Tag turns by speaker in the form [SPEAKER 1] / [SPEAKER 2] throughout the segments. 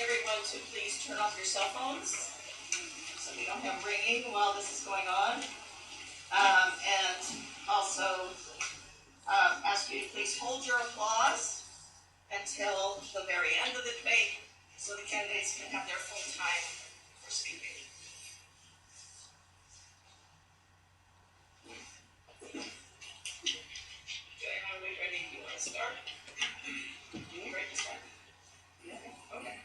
[SPEAKER 1] everyone to please turn off your cell phones so we don't have ringing while this is going on. And also ask you to please hold your applause until the very end of the debate so the candidates can have their full time for speaking. Okay, are we ready? You want to start? You ready to start? Yeah. Okay.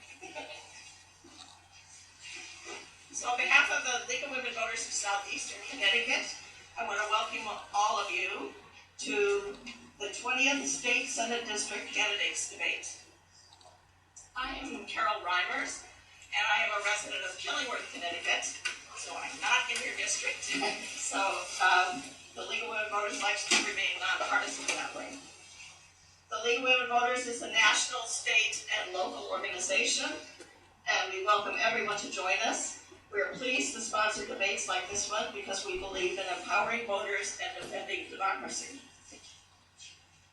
[SPEAKER 1] So on behalf of the League of Women Voters of Southeastern Connecticut, I want to welcome all of you to the 20th State Senate District Candidates Debate. I am Carol Reimers, and I am a resident of Killingworth, Connecticut, so I'm not in your district. So the League of Women Voters likes to remain nonpartisan that way. The League of Women Voters is a national, state, and local organization, and we welcome everyone to join us. We are pleased to sponsor debates like this one because we believe in empowering voters and defending democracy.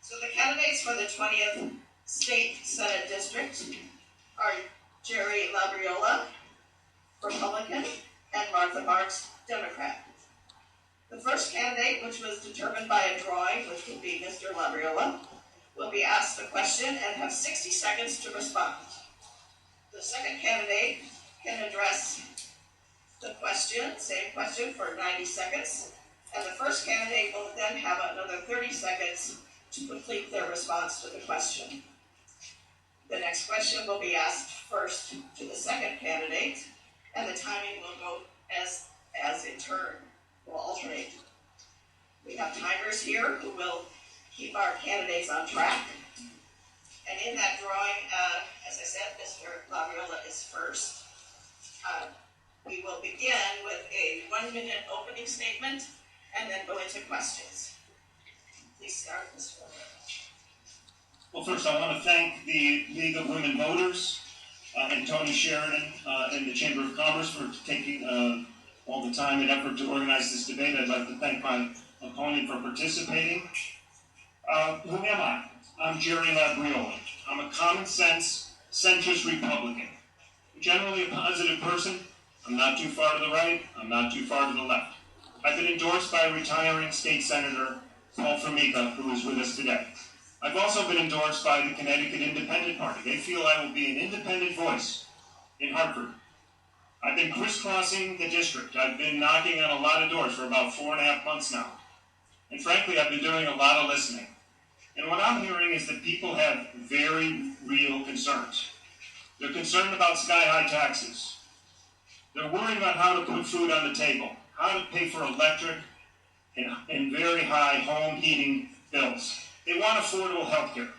[SPEAKER 1] So the candidates for the 20th State Senate District are Jerry Labriola, Republican, and Martha Marks, Democrat. The first candidate, which was determined by a drawing, which will be Mr. Labriola, will be asked a question and have 60 seconds to respond. The second candidate can address the same question for 90 seconds, and the first candidate will then have another 30 seconds to complete their response to the question. The next question will be asked first to the second candidate, and the timing will go as in turn, will alternate. We have timers here who will keep our candidates on track. And in that drawing, as I said, Mr. Labriola is first. We will begin with a 1-minute opening statement and then go into questions. Please start, Mr. Labriola.
[SPEAKER 2] Well, first I want to thank the League of Women Voters and Tony Sheridan and the Chamber of Commerce for taking all the time and effort to organize this debate. I'd like to thank my opponent for participating. Who am I? I'm Jerry Labriola. I'm a common sense, centrist Republican. Generally a positive person. I'm not too far to the right. I'm not too far to the left. I've been endorsed by retiring State Senator Paul Formica, who is with us today. I've also been endorsed by the Connecticut Independent Party. They feel I will be an independent voice in Hartford. I've been crisscrossing the district. I've been knocking on a lot of doors for about 4.5 months now. And frankly, I've been doing a lot of listening. And what I'm hearing is that people have very real concerns. They're concerned about sky-high taxes. They're worried about how to put food on the table, how to pay for electric and very high home heating bills. They want affordable health care.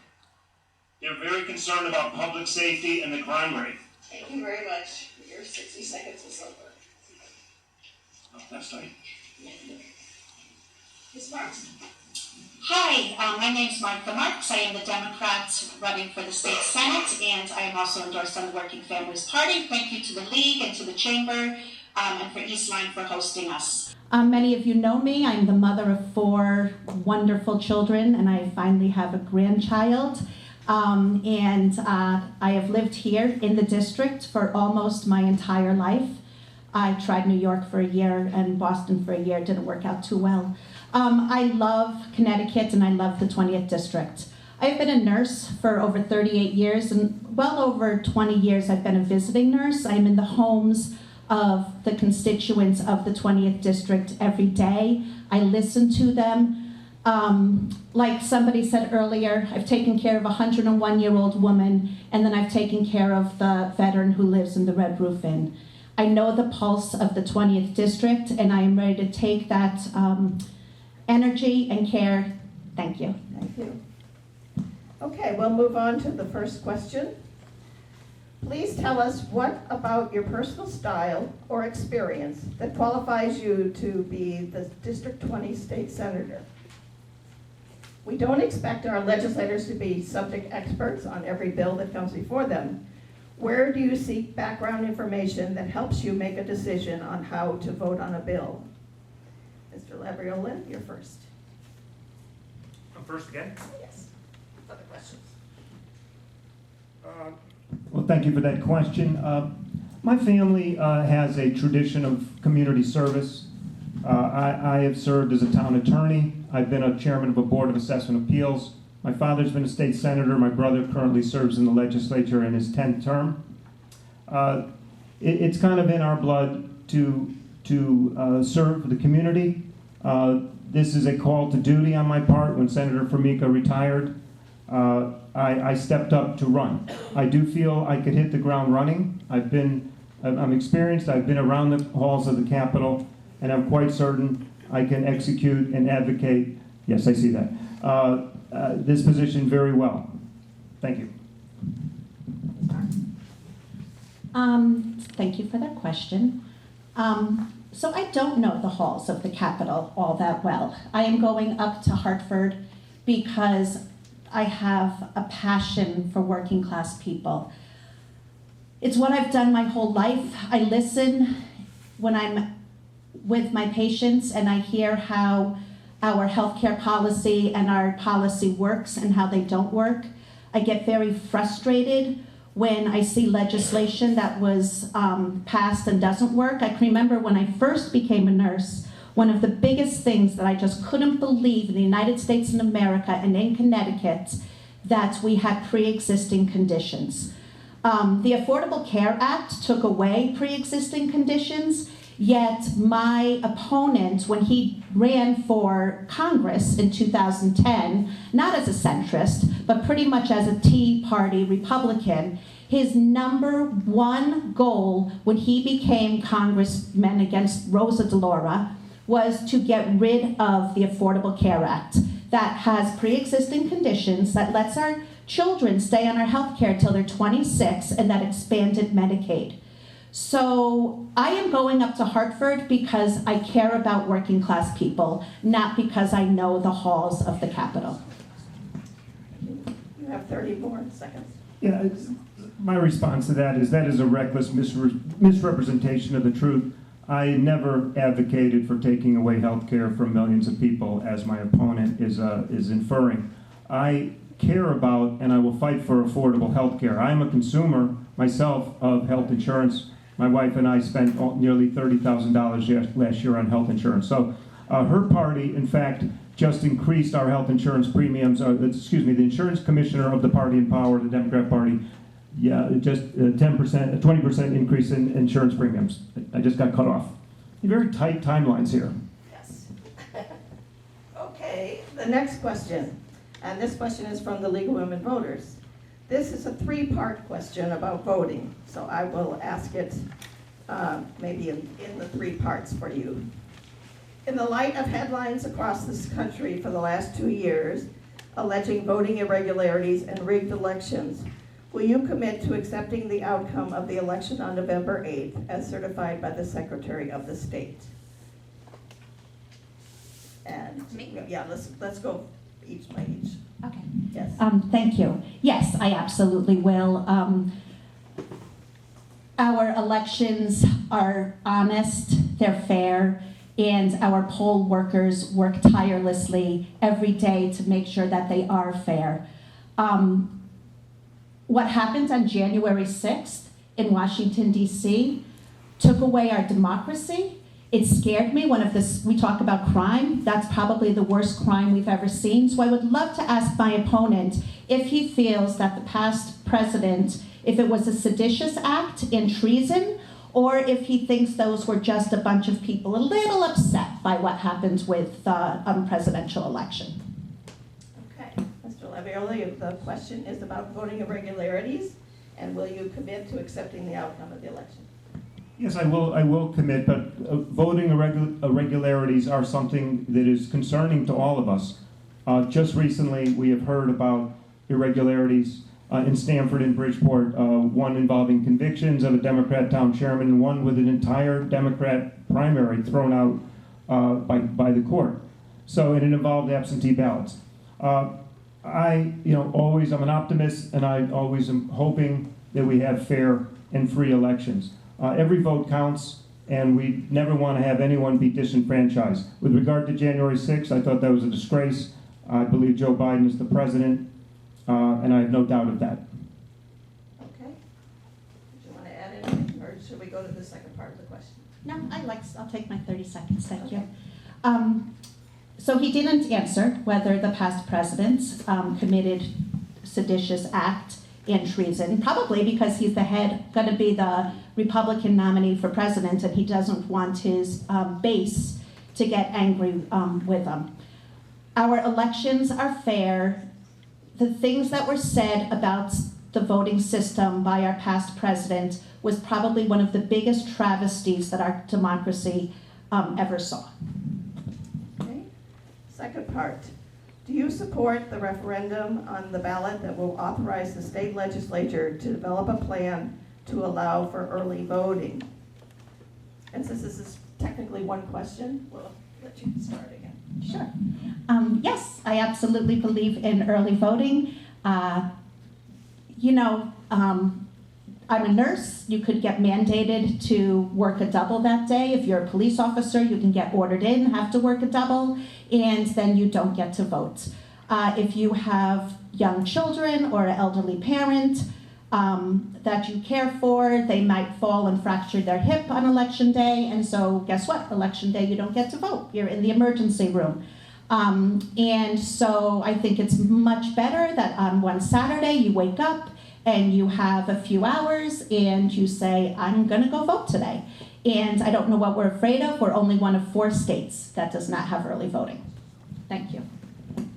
[SPEAKER 2] They're very concerned about public safety and the crime rate.
[SPEAKER 1] Thank you very much. Your 60 seconds is over.
[SPEAKER 2] Oh, that's right.
[SPEAKER 1] Ms. Marks?
[SPEAKER 3] Hi, my name is Martha Marks. I am the Democrat running for the State Senate, and I am also endorsed on the Working Families Party. Thank you to the League and to the Chamber and for Eastline for hosting us.
[SPEAKER 4] Many of you know me. I'm the mother of 4 wonderful children, and I finally have a grandchild. I have lived here in the district for almost my entire life. I tried New York for a year and Boston for a year. It didn't work out too well. I love Connecticut, and I love the 20th District. I've been a nurse for over 38 years, and well over 20 years I've been a visiting nurse. I'm in the homes of the constituents of the 20th District every day. I listen to them. Like somebody said earlier, I've taken care of a 101-year-old woman, and then I've taken care of the veteran who lives in the Red Roof Inn. I know the pulse of the 20th District, and I am ready to take that energy and care. Thank you.
[SPEAKER 1] Thank you. Okay, we'll move on to the first question. Please tell us what about your personal style or experience that qualifies you to be the District 20 State Senator. We don't expect our legislators to be subject experts on every bill that comes before them. Where do you seek background information that helps you make a decision on how to vote on a bill? Mr. Labriola, you're first.
[SPEAKER 5] I'm first again?
[SPEAKER 1] Yes. Other questions?
[SPEAKER 5] Well,
[SPEAKER 2] Well, thank you for that question. My family has a tradition of community service. I have served as a town attorney. I've been a chairman of a board of assessment appeals. My father's been a state senator. My brother currently serves in the legislature in his 10th term. It's kind of in our blood to serve the community. This is a call to duty on my part. When Senator Formica retired, I stepped up to run. I do feel I could hit the ground running. I'm experienced. I've been around the halls of the Capitol, and I'm quite certain I can execute and advocate. Yes, I see that. This position very well. Thank you.
[SPEAKER 4] Thank you for that question. So I don't know the halls of the Capitol all that well. I am going up to Hartford because I have a passion for working class people. It's what I've done my whole life. I listen when I'm with my patients and I hear how our healthcare policy and our policy works and how they don't work. I get very frustrated when I see legislation that was passed and doesn't work. I can remember when I first became a nurse, one of the biggest things that I just couldn't believe in the United States and America and in Connecticut, that we had pre-existing conditions. The Affordable Care Act took away pre-existing conditions, yet my opponent, when he ran for Congress in 2010, not as a centrist, but pretty much as a Tea Party Republican, his #1 goal when he became congressman against Rosa DeLauro was to get rid of the Affordable Care Act that has pre-existing conditions, that lets our children stay on our health care till they're 26, and that expanded Medicaid. So I am going up to Hartford because I care about working class people, not because I know the halls of the Capitol.
[SPEAKER 1] You have 30 more seconds.
[SPEAKER 2] Yeah, my response to that is a reckless misrepresentation of the truth. I never advocated for taking away health care from millions of people, as my opponent is inferring. I care about and I will fight for affordable health care. I'm a consumer myself of health insurance. My wife and I spent nearly $30,000 last year on health insurance. So her party, in fact, just increased our health insurance premiums, the insurance commissioner of the party in power, the Democrat Party, just 10%, 20% increase in insurance premiums. I just got cut off. Very tight timelines here.
[SPEAKER 1] Yes. Okay, the next question. And this question is from the League of Women Voters. This is a 3-part question about voting, so I will ask it maybe in the 3 parts for you. In the light of headlines across this country for the last 2 years alleging voting irregularities and rigged elections, will you commit to accepting the outcome of the election on November 8th as certified by the Secretary of the State? And yeah, let's go each by each.
[SPEAKER 4] Okay.
[SPEAKER 1] Yes.
[SPEAKER 4] Thank you. Yes, I absolutely will. Our elections are honest, they're fair, and our poll workers work tirelessly every day to make sure that they are fair. What happened on January 6th in Washington, D.C. took away our democracy. It scared me. We talk about crime, that's probably the worst crime we've ever seen. So I would love to ask my opponent if he feels that the past president, if it was a seditious act in treason, or if he thinks those were just a bunch of people a little upset by what happened with the presidential election.
[SPEAKER 1] Okay, Mr. Lavioli, the question is about voting irregularities, and will you commit to accepting the outcome of the election?
[SPEAKER 2] Yes, I will commit, but voting irregularities are something that is concerning to all of us. Just recently, we have heard about irregularities in Stamford and Bridgeport, one involving convictions of a Democrat town chairman, and one with an entire Democrat primary thrown out by the court. And it involved absentee ballots. I'm an optimist, and I always am hoping that we have fair and free elections. Every vote counts, and we never want to have anyone be disenfranchised. With regard to January 6th, I thought that was a disgrace. I believe Joe Biden is the president, and I have no doubt of that.
[SPEAKER 1] Okay. should we go to the second part of the question?
[SPEAKER 4] No, I'll take my 30 seconds, thank you.
[SPEAKER 1] Okay.
[SPEAKER 4] So he didn't answer whether the past presidents committed seditious act and treason, probably because he's going to be the Republican nominee for president, and he doesn't want his base to get angry with him. Our elections are fair. The things that were said about the voting system by our past president was probably one of the biggest travesties that our democracy ever saw.
[SPEAKER 1] Okay. Second part. Do you support the referendum on the ballot that will authorize the state legislature to develop a plan to allow for early voting? And since this is technically one question, we'll let you start again.
[SPEAKER 4] Sure. Yes, I absolutely believe in early voting. I'm a nurse. You could get mandated to work a double that day. If you're a police officer, you can get ordered in, have to work a double, and then you don't get to vote. If you have young children or an elderly parent that you care for, they might fall and fracture their hip on election day, and so guess what? Election day, you don't get to vote. You're in the emergency room. And so I think it's much better that on one Saturday you wake up and you have a few hours and you say, I'm gonna go vote today. And I don't know what we're afraid of. We're only one of 4 states that does not have early voting. Thank you.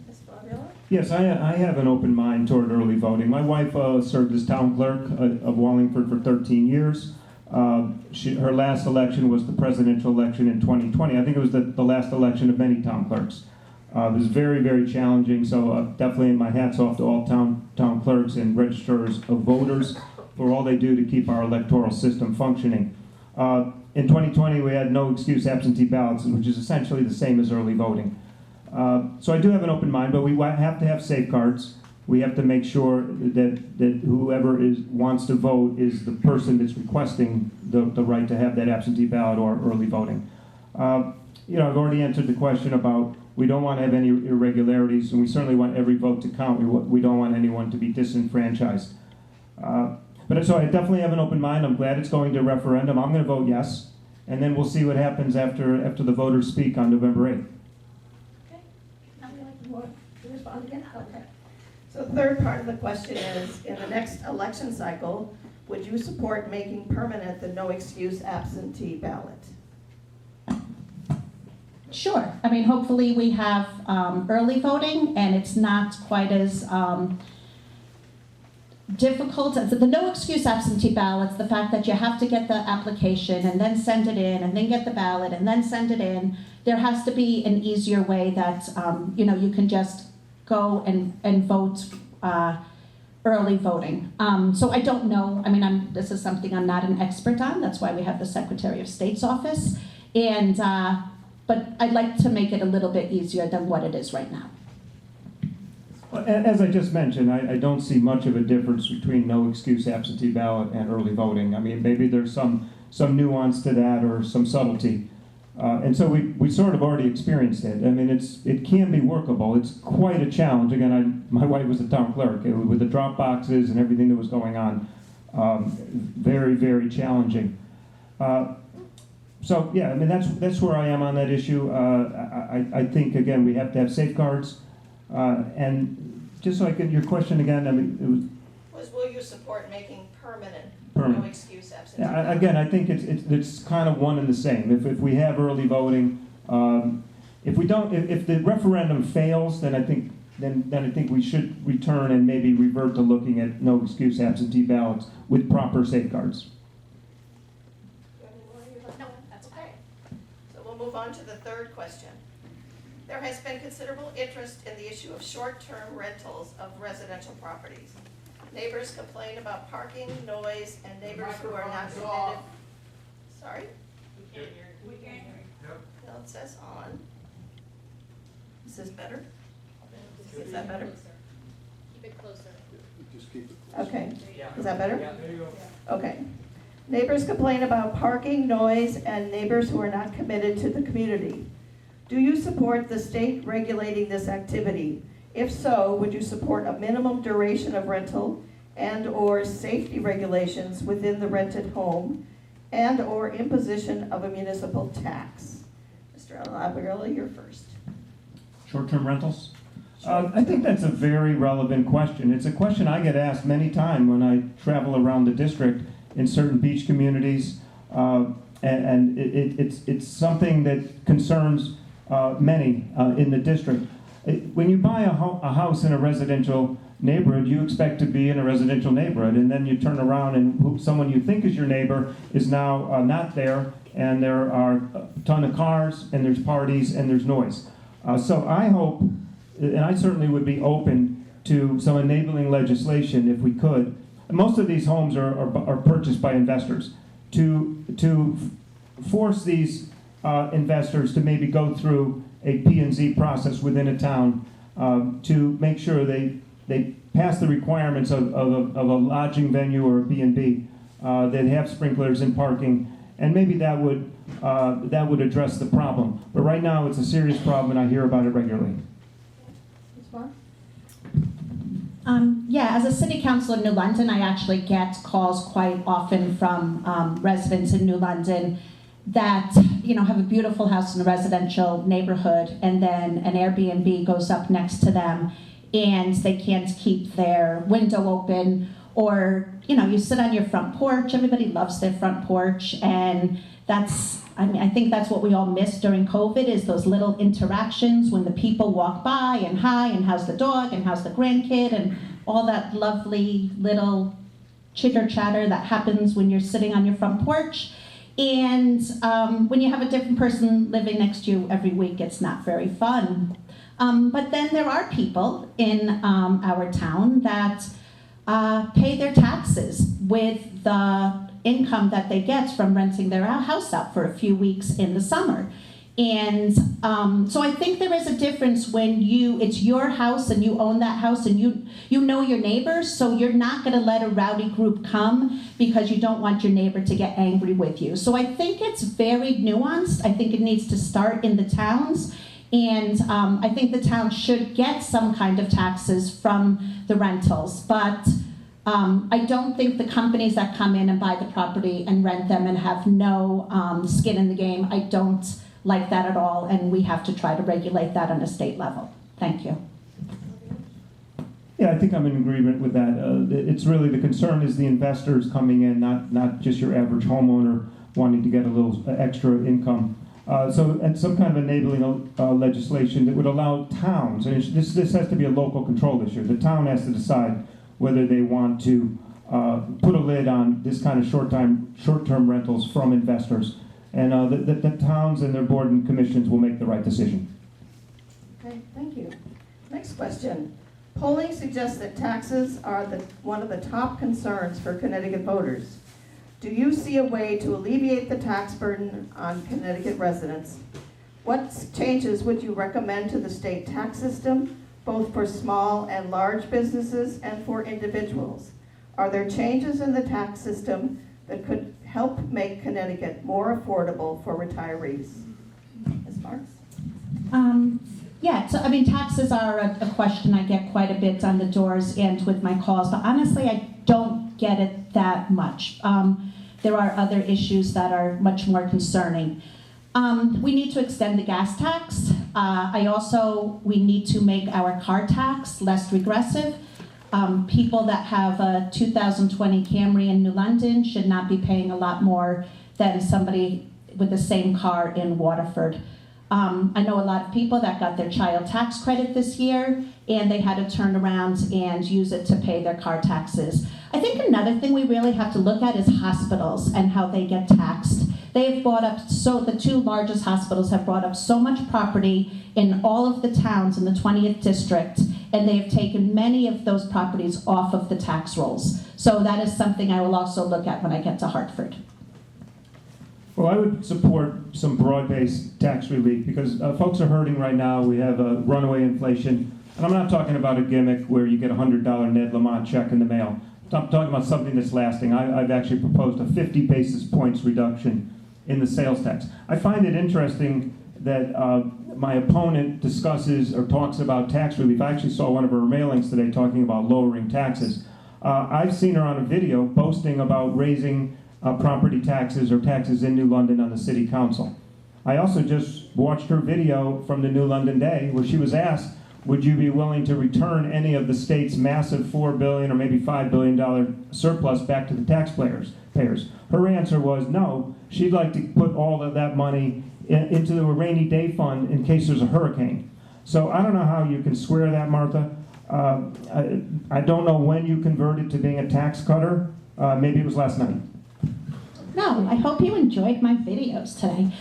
[SPEAKER 1] Ms. Fabiola?
[SPEAKER 2] Yes, I have an open mind toward early voting. My wife served as town clerk of Wallingford for 13 years. Her last election was the presidential election in 2020. I think it was the last election of many town clerks. It was very, very challenging, so definitely my hat's off to all town clerks and registrars of voters for all they do to keep our electoral system functioning. In 2020, we had no excuse absentee ballots, which is essentially the same as early voting. So I do have an open mind, but we have to have safeguards. We have to make sure that whoever wants to vote is the person that's requesting the right to have that absentee ballot or early voting. I've already answered the question about we don't want to have any irregularities, and we certainly want every vote to count. We don't want anyone to be disenfranchised. So I definitely have an open mind. I'm glad it's going to referendum. I'm going to vote yes, and then we'll see what happens after the voters speak on November 8th.
[SPEAKER 1] Okay. Now you want to respond again? Okay. So the third part of the question is, in the next election cycle, would you support making permanent the no excuse absentee ballot?
[SPEAKER 4] Sure. I mean, hopefully we have early voting and it's not quite as difficult. The no excuse absentee ballots, the fact that you have to get the application and then send it in and then get the ballot and then send it in, there has to be an easier way that you can just go and vote early voting. So I don't know. I mean, this is something I'm not an expert on. That's why we have the Secretary of State's office. But I'd like to make it a little bit easier than what it is right now.
[SPEAKER 2] Well, as I just mentioned, I don't see much of a difference between no excuse absentee ballot and early voting. I mean, maybe there's some nuance to that or some subtlety. And so we sort of already experienced it. I mean, it can be workable. It's quite a challenge. Again, my wife was a town clerk with the drop boxes and everything that was going on. Very, very challenging. So yeah, I mean that's where I am on that issue. I think again we have to have safeguards, and just so I get your question again. I mean,
[SPEAKER 1] will you support making permanent.
[SPEAKER 2] No
[SPEAKER 1] excuse absentee?
[SPEAKER 2] Yeah, again, I think it's kind of one and the same. If we have early voting, if the referendum fails, then I think we should return and maybe revert to looking at no excuse absentee ballots with proper safeguards.
[SPEAKER 1] No, that's okay. So we'll move on to the third question. There has been considerable interest in the issue of short-term rentals of residential properties. Neighbors complain about parking, noise, and neighbors who are not committed. Sorry? We can't hear you. No, it says on. Is this better? Is that better?
[SPEAKER 5] Keep it closer.
[SPEAKER 6] Just keep it close.
[SPEAKER 1] Okay. Is that better?
[SPEAKER 6] Yeah, there you go.
[SPEAKER 1] Okay. Neighbors complain about parking, noise, and neighbors who are not committed to the community. Do you support the state regulating this activity? If so, would you support a minimum duration of rental and/or safety regulations within the rented home?
[SPEAKER 6] and/or imposition of a municipal tax? Mr. Labarilla, you're first.
[SPEAKER 2] Short-term rentals? I think that's a very relevant question. It's a question I get asked many times when I travel around the district in certain beach communities, and it's something that concerns many in the district. When you buy a house in a residential neighborhood, you expect to be in a residential neighborhood, and then you turn around and someone you think is your neighbor is now not there, and there are a ton of cars, and there's parties, and there's noise. So I hope, and I certainly would be open to some enabling legislation if we could. Most of these homes are purchased by investors. To force these investors to maybe go through a P&Z process within a town to make sure they pass the requirements of a lodging venue or a B&B, that have sprinklers and parking, and maybe that would address the problem. But right now, it's a serious problem, and I hear about it regularly.
[SPEAKER 6] Ms. Barr?
[SPEAKER 4] Yeah, as a city councilor in New London, I actually get calls quite often from residents in New London that, you know, have a beautiful house in a residential neighborhood, and then an Airbnb goes up next to them, and they can't keep their window open, or, you know, you sit on your front porch. Everybody loves their front porch, and I think that's what we all missed during COVID, is those little interactions when the people walk by and hi, and how's the dog, and how's the grandkid, and all that lovely little chitter chatter that happens when you're sitting on your front porch. And when you have a different person living next to you every week, it's not very fun. But then there are people in our town that pay their taxes with the income that they get from renting their house out for a few weeks in the summer. And so I think there is a difference when it's your house and you own that house and you know your neighbors, so you're not going to let a rowdy group come because you don't want your neighbor to get angry with you. So I think it's very nuanced. I think it needs to start in the towns, and I think the town should get some kind of taxes from the rentals, but I don't think the companies that come in and buy the property and rent them and have no skin in the game, I don't like that at all, and we have to try to regulate that on a state level. Thank you.
[SPEAKER 2] Yeah, I think I'm in agreement with that. It's really, the concern is the investors coming in, not just your average homeowner wanting to get a little extra income. And some kind of enabling legislation that would allow towns, and this has to be a local control issue. The town has to decide whether they want to put a lid on this kind of short-term rentals from investors. And the towns and their board and commissions will make the right decision.
[SPEAKER 6] Okay, thank you. Next question. Polling suggests that taxes are one of the top concerns for Connecticut voters. Do you see a way to alleviate the tax burden on Connecticut residents? What changes would you recommend to the state tax system, both for small and large businesses and for individuals? Are there changes in the tax system that could help make Connecticut more affordable for retirees? Ms. Marks?
[SPEAKER 4] Yeah, so I mean, taxes are a question I get quite a bit on the doors and with my calls, but honestly, I don't get it that much. There are other issues that are much more concerning. We need to extend the gas tax. We need to make our car tax less regressive. People that have a 2020 Camry in New London should not be paying a lot more than somebody with the same car in Waterford. I know a lot of people that got their child tax credit this year, and they had to turn around and use it to pay their car taxes. I think another thing we really have to look at is hospitals and how they get taxed. They've brought up, the two largest hospitals have brought up so much property in all of the towns in the 20th district, and they've taken many of those properties off of the tax rolls. So that is something I will also look at when I get to Hartford.
[SPEAKER 2] Well, I would support some broad-based tax relief because folks are hurting right now. We have a runaway inflation. And I'm not talking about a gimmick where you get a $100 Ned Lamont check in the mail. I'm talking about something that's lasting. I've actually proposed a 50 basis points reduction in the sales tax. I find it interesting that my opponent discusses or talks about tax relief. I actually saw one of her mailings today talking about lowering taxes. I've seen her on a video boasting about raising
[SPEAKER 7] property taxes or taxes in New London on the city council. I also just watched her video from the New London Day where she was asked, would you be willing to return any of the state's massive $4 billion or maybe $5 billion surplus back to the taxpayers? Her answer was no, she'd like to put all of that money into a rainy day fund in case there's a hurricane. So I don't know how you can square that, Martha. I don't know when you converted to being a tax cutter. Maybe it was last night.
[SPEAKER 4] No, I hope you enjoyed my videos today.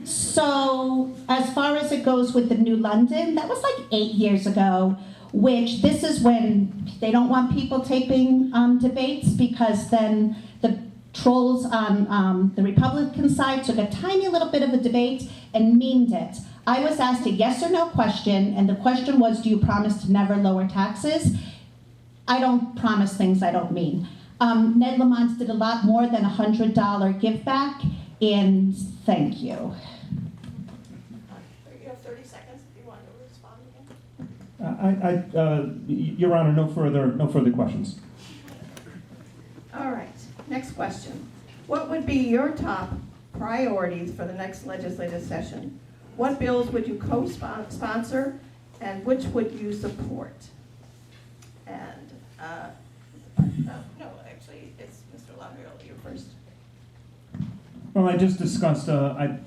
[SPEAKER 4] So as far as it goes with the New London, that was like 8 years ago, which this is when they don't want people taping debates because then the trolls on the Republican side took a tiny little bit of a debate and memed it. I was asked a yes or no question, and the question was, do you promise to never lower taxes? I don't promise things I don't mean. Ned Lamont did a lot more than a $100 give back, and thank you.
[SPEAKER 6] You have 30 seconds if you want to respond again.
[SPEAKER 7] Your Honor, no further questions.
[SPEAKER 6] All right, next question. What would be your top priorities for the next legislative session? What bills would you co-sponsor, and which would you support? And, no, actually, it's Mr. Lauderdale, you first.
[SPEAKER 7] Well, I just discussed, I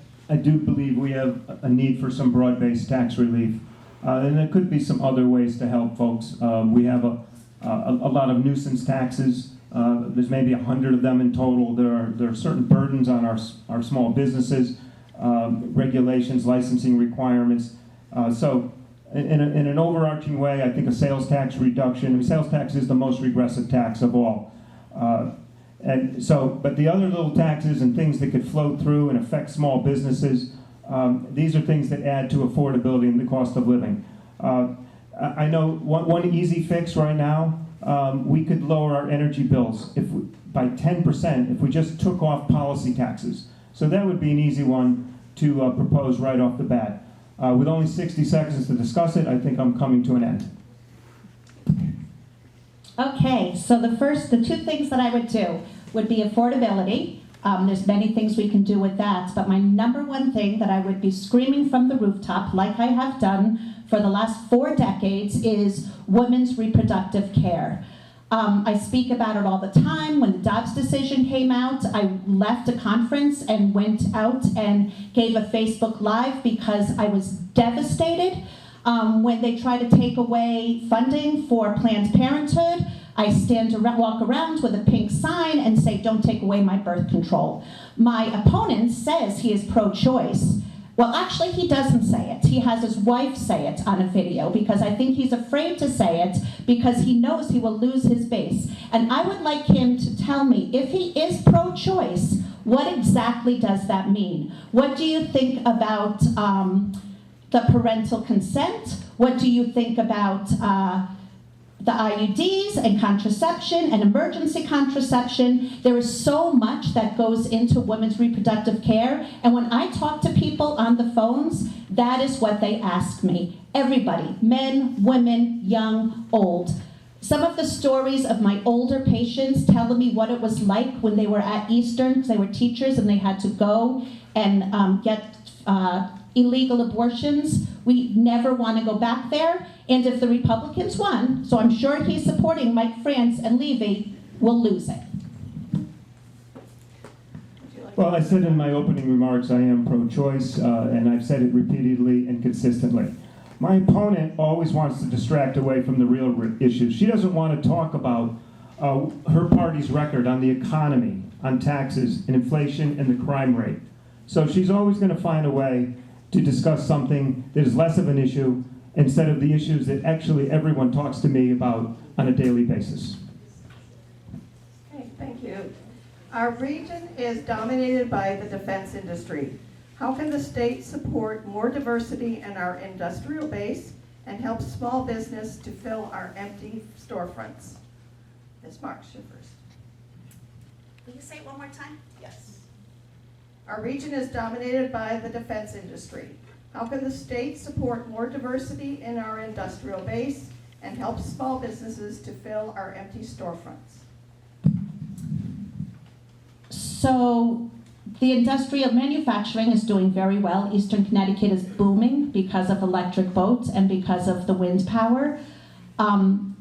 [SPEAKER 7] do believe we have a need for some broad-based tax relief, and there could be some other ways to help folks. We have a lot of nuisance taxes. There's maybe 100 of them in total. There are certain burdens on our small businesses, regulations, licensing requirements. So in an overarching way, I think a sales tax reduction, sales tax is the most regressive tax of all. But the other little taxes and things that could flow through and affect small businesses, these are things that add to affordability and the cost of living. I know one easy fix right now, we could lower our energy bills by 10% if we just took off policy taxes. So that would be an easy one to propose right off the bat. With only 60 seconds to discuss it, I think I'm coming to an end.
[SPEAKER 4] Okay, so the two things that I would do would be affordability. There's many things we can do with that, but my number one thing that I would be screaming from the rooftop, like I have done for the last 4 decades, is women's reproductive care. I speak about it all the time. When the Dobbs decision came out, I left a conference and went out and gave a Facebook Live because I was devastated. When they try to take away funding for Planned Parenthood, I walk around with a pink sign and say, don't take away my birth control. My opponent says he is pro-choice. Well, actually, he doesn't say it. He has his wife say it on a video because I think he's afraid to say it because he knows he will lose his base. And I would like him to tell me, if he is pro-choice, what exactly does that mean? What do you think about the parental consent? What do you think about the IUDs and contraception and emergency contraception? There is so much that goes into women's reproductive care, and when I talk to people on the phones, that is what they ask me. Everybody, men, women, young, old. Some of the stories of my older patients telling me what it was like when they were at Eastern, because they were teachers and they had to go and get illegal abortions. We never want to go back there. And if the Republicans won, so I'm sure he's supporting Mike France and Levy, we'll lose it.
[SPEAKER 7] Well, I said in my opening remarks I am pro-choice, and I've said it repeatedly and consistently. My opponent always wants to distract away from the real issues. She doesn't want to talk about her party's record on the economy, on taxes, and inflation, and the crime rate. So she's always going to find a way to discuss something that is less of an issue instead of the issues that actually everyone talks to me about on a daily basis.
[SPEAKER 6] Okay, thank you. Our region is dominated by the defense industry. How can the state support more diversity in our industrial base and help small business to fill our empty storefronts? Ms. Marks, you first.
[SPEAKER 3] Will you say it one more time?
[SPEAKER 6] Yes. Our region is dominated by the defense industry. How can the state support more diversity in our industrial base and help small businesses to fill our empty storefronts?
[SPEAKER 4] So the industrial manufacturing is doing very well. Eastern Connecticut is booming because of electric boats and because of the wind power.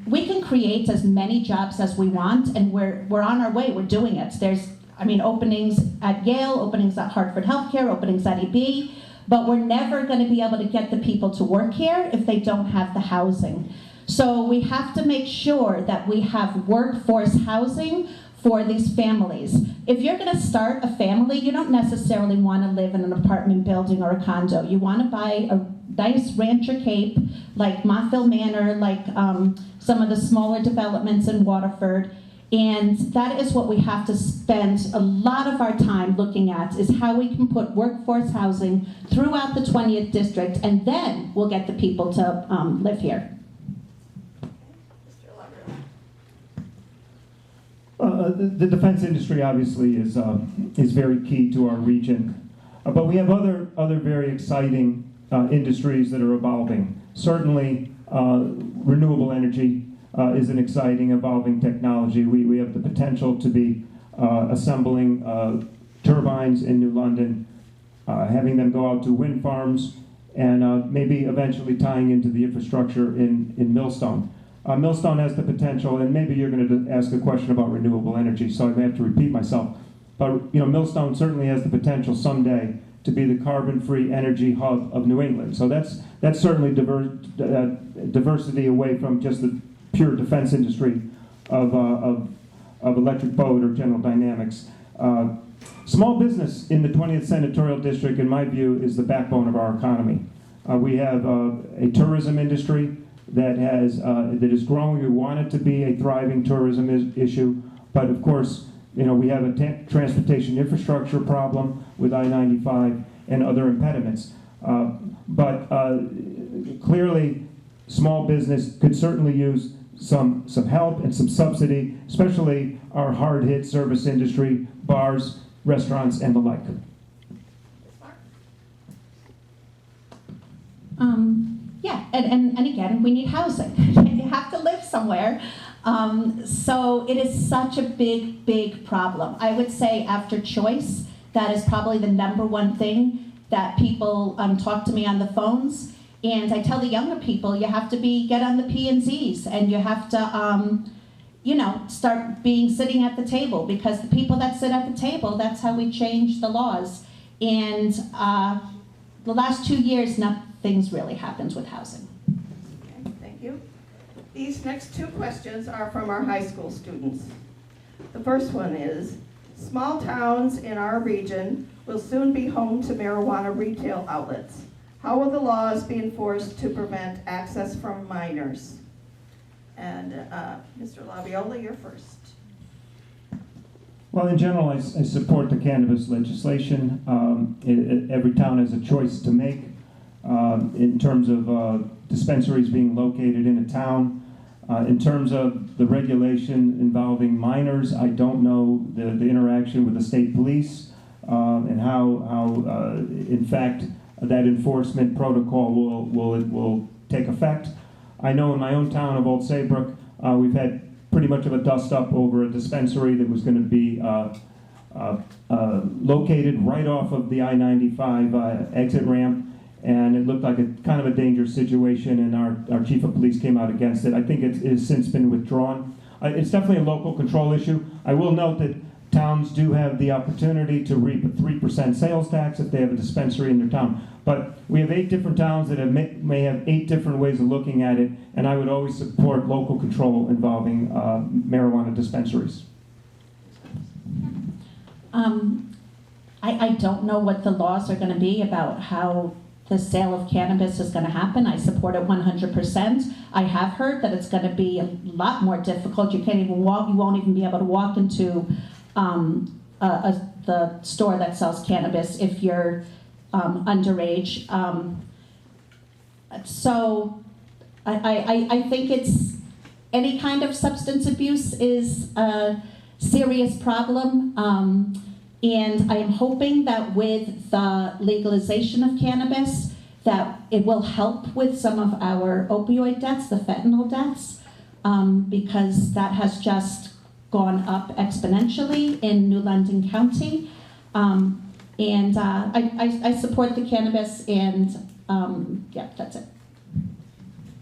[SPEAKER 4] We can create as many jobs as we want, and we're on our way. We're doing it. There's, openings at Yale, openings at Hartford Healthcare, openings at EB, but we're never going to be able to get the people to work here if they don't have the housing. So we have to make sure that we have workforce housing for these families. If you're going to start a family, you don't necessarily want to live in an apartment building or a condo. You want to buy a nice rancher cape, like Montville Manor, like some of the smaller developments in Waterford. And that is what we have to spend a lot of our time looking at, is how we can put workforce housing throughout the 20th district, and then we'll get the people to live here.
[SPEAKER 7] The defense industry obviously is very key to our region, but we have other very exciting industries that are evolving. Certainly, renewable energy is an exciting, evolving technology. We have the potential to be assembling turbines in New London, having them go out to wind farms, and maybe eventually tying into the infrastructure in Millstone. Millstone has the potential, and maybe you're going to ask a question about renewable energy, so I may have to repeat myself. But Millstone certainly has the potential someday to be the carbon-free energy hub of New England. So that's certainly diversity away from just the pure defense industry of electric boat or General Dynamics. Small business in the 20th Senatorial District, in my view, is the backbone of our economy. We have a tourism industry that is growing. We want it to be a thriving tourism issue, but of course, we have a transportation infrastructure problem with I-95 and other impediments. But clearly, small business could certainly use some help and some subsidy, especially our hard-hit service industry, bars, restaurants, and the like.
[SPEAKER 4] Yeah, and again, we need housing. You have to live somewhere. So it is such a big problem. I would say after choice, that is probably the #1 thing that people talk to me on the phones. And I tell the younger people, you have to get on the P&Zs, and you have to, start sitting at the table, because the people that sit at the table, that's how we change the laws. And the last 2 years, nothing's really happened with housing.
[SPEAKER 6] Okay, thank you. These next 2 questions are from our high school students. The first one is, small towns in our region will soon be home to marijuana retail outlets. How will the laws be enforced to prevent access from minors? And Mr. Labiola, you're first.
[SPEAKER 7] Well, in general, I support the cannabis legislation. Every town has a choice to make in terms of dispensaries being located in a town. In terms of the regulation involving minors, I don't know the interaction with the state police and how in fact, that enforcement protocol will take effect. I know in my own town of Old Saybrook, we've had pretty much of a dust-up over a dispensary that was going to be located right off of the I-95 exit ramp, and it looked like a kind of a dangerous situation, and our chief of police came out against it. I think it has since been withdrawn. It's definitely a local control issue. I will note that towns do have the opportunity to reap a 3% sales tax if they have a dispensary in their town. But we have 8 different towns that may have 8 different ways of looking at it, and I would always support local control involving marijuana dispensaries.
[SPEAKER 4] I don't know what the laws are going to be about how the sale of cannabis is going to happen. I support it 100%. I have heard that it's going to be a lot more difficult. You can't even walk. You won't even be able to walk into the store that sells cannabis if you're underage. So I think it's any kind of substance abuse is a serious problem. And I am hoping that with the legalization of cannabis, that it will help with some of our opioid deaths, the fentanyl deaths, because that has just gone up exponentially in New London County. I support the cannabis, and yeah, that's it.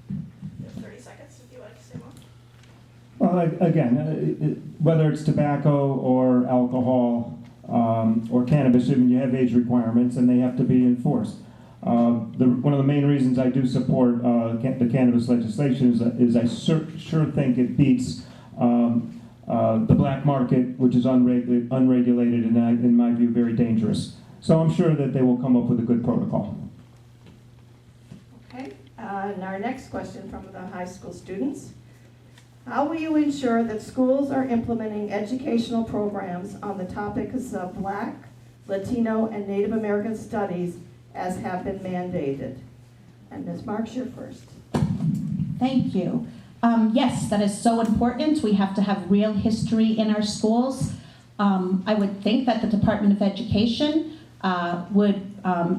[SPEAKER 1] You have 30 seconds if you like to say more.
[SPEAKER 7] Well, again, whether it's tobacco or alcohol or cannabis, I mean, you have age requirements and they have to be enforced. One of the main reasons I do support the cannabis legislation is I sure think it beats the black market, which is unregulated and in my view very dangerous. So I'm sure that they will come up with a good protocol.
[SPEAKER 6] Okay, and our next question from the high school students. How will you ensure that schools are implementing educational programs on the topics of Black, Latino, and Native American studies as have been mandated? And Ms. Marks, you're first.
[SPEAKER 4] Thank you. Yes, that is so important. We have to have real history in our schools. I would think that the Department of Education would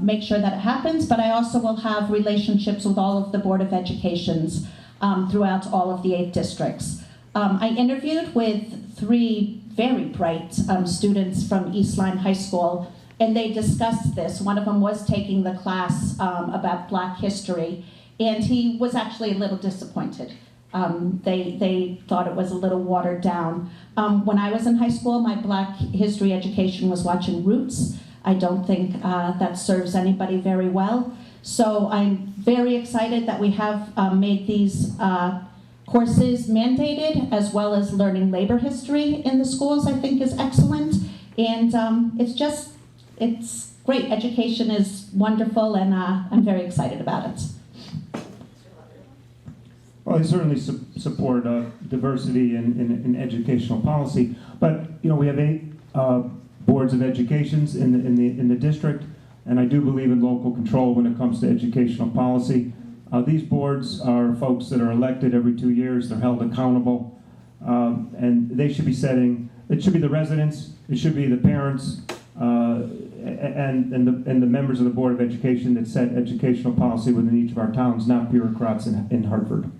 [SPEAKER 4] make sure that it happens, but I also will have relationships with all of the Board of Educations throughout all of the 8 districts. I interviewed with 3 very bright students from East Lyme High School, and they discussed this. One of them was taking the class about Black history, and he was actually a little disappointed. They thought it was a little watered down. When I was in high school, my Black history education was watching Roots. I don't think that serves anybody very well. So I'm very excited that we have made these courses mandated, as well as learning labor history in the schools. I think is excellent. And it's great. Education is wonderful, and I'm very excited about it.
[SPEAKER 7] Well, I certainly support diversity in educational policy, but we have 8 boards of educations in the district, and I do believe in local control when it comes to educational policy. These boards are folks that are elected every 2 years. They're held accountable, and they should be setting. It should be the residents. It should be the parents. And the members of the Board of Education that set educational policy within each of our towns, not bureaucrats in Hartford.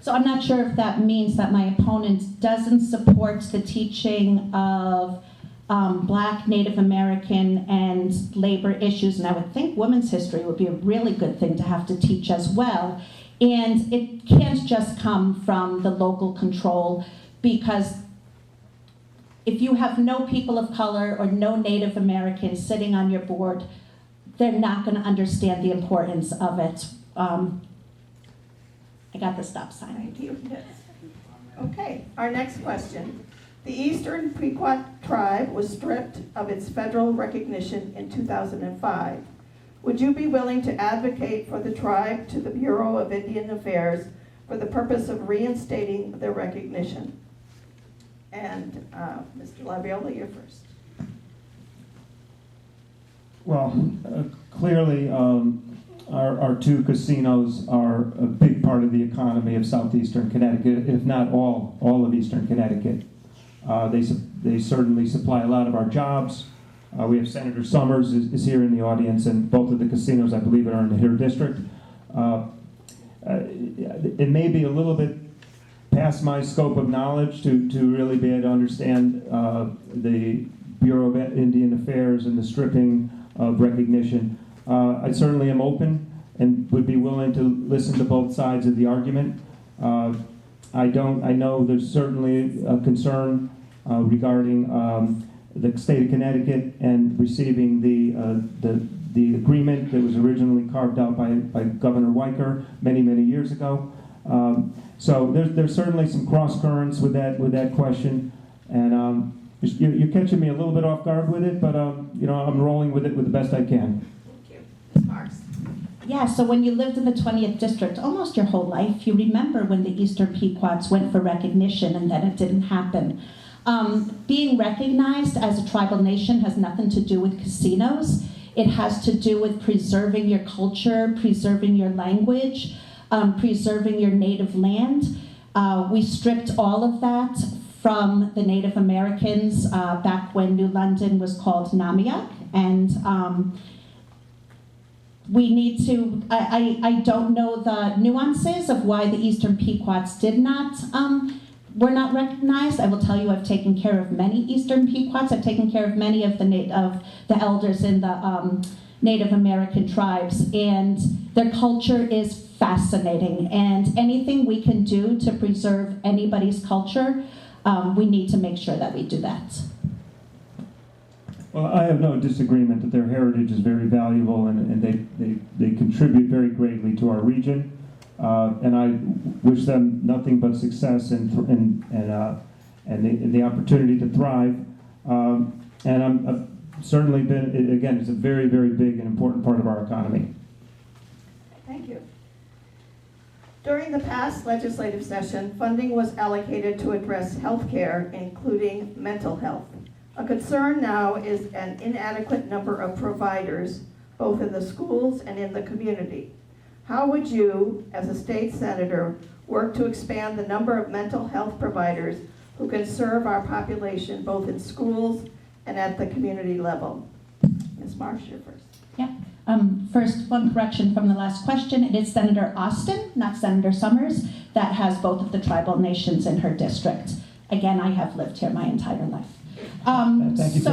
[SPEAKER 4] So I'm not sure if that means that my opponent doesn't support the teaching of Black, Native American, and labor issues, and I would think women's history would be a really good thing to have to teach as well. And it can't just come from the local control, because if you have no people of color or no Native Americans sitting on your board, they're not going to understand the importance of it. I got the stop sign.
[SPEAKER 6] Thank you. Yes. Okay, our next question. The Eastern Pequot tribe was stripped of its federal recognition in 2005. Would you be willing to advocate for the tribe to the Bureau of Indian Affairs for the purpose of reinstating their recognition? And Mr. Laviola, you're first.
[SPEAKER 7] Well, clearly, our 2 casinos are a big part of the economy of southeastern Connecticut, if not all of eastern Connecticut. They certainly supply a lot of our jobs. We have Senator Summers is here in the audience, and both of the casinos, I believe, are in her district. It may be a little bit past my scope of knowledge to really be able to understand the Bureau of Indian Affairs and the stripping of recognition. I certainly am open and would be willing to listen to both sides of the argument. I know there's certainly a concern regarding the state of Connecticut and receiving the agreement that was originally carved out by Governor Weicker many years ago. So there's certainly some cross currents with that question, and you're catching me a little bit off guard with it, but I'm rolling with it with the best I can.
[SPEAKER 6] Thank you. Marks.
[SPEAKER 4] Yeah, so when you lived in the 20th district almost your whole life, you remember when the Eastern Pequots went for recognition and then it didn't happen. Being recognized as a tribal nation has nothing to do with casinos. It has to do with preserving your culture, preserving your language, preserving your native land. We stripped all of that from the Native Americans back when New London was called Namiak, and we need to, I don't know the nuances of why the Eastern Pequots were not recognized. I will tell you, I've taken care of many Eastern Pequots. I've taken care of many of the elders in the Native American tribes, and their culture is fascinating. And anything we can do to preserve anybody's culture, we need to make sure that we do that.
[SPEAKER 7] Well, I have no disagreement that their heritage is very valuable, and they contribute very greatly to our region. And I wish them nothing but success and the opportunity to thrive. And I've certainly been, again, it's a very, very big and important part of our economy.
[SPEAKER 6] Thank you. During the past legislative session, funding was allocated to address health care, including mental health. A concern now is an inadequate number of providers, both in the schools and in the community. How would you, as a state senator, work to expand the number of mental health providers who can serve our population both in schools and at the community level? Ms. Marsh, you're first.
[SPEAKER 4] Yeah. First, one correction from the last question. It is Senator Austin, not Senator Summers, that has both of the tribal nations in her district. Again, I have lived here my entire life.
[SPEAKER 7] Thank you.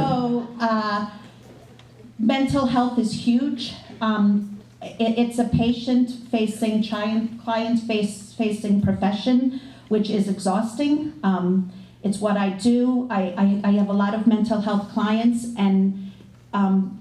[SPEAKER 4] Mental health is huge. It's a patient-facing, client-facing profession, which is exhausting. It's what I do. I have a lot of mental health clients, and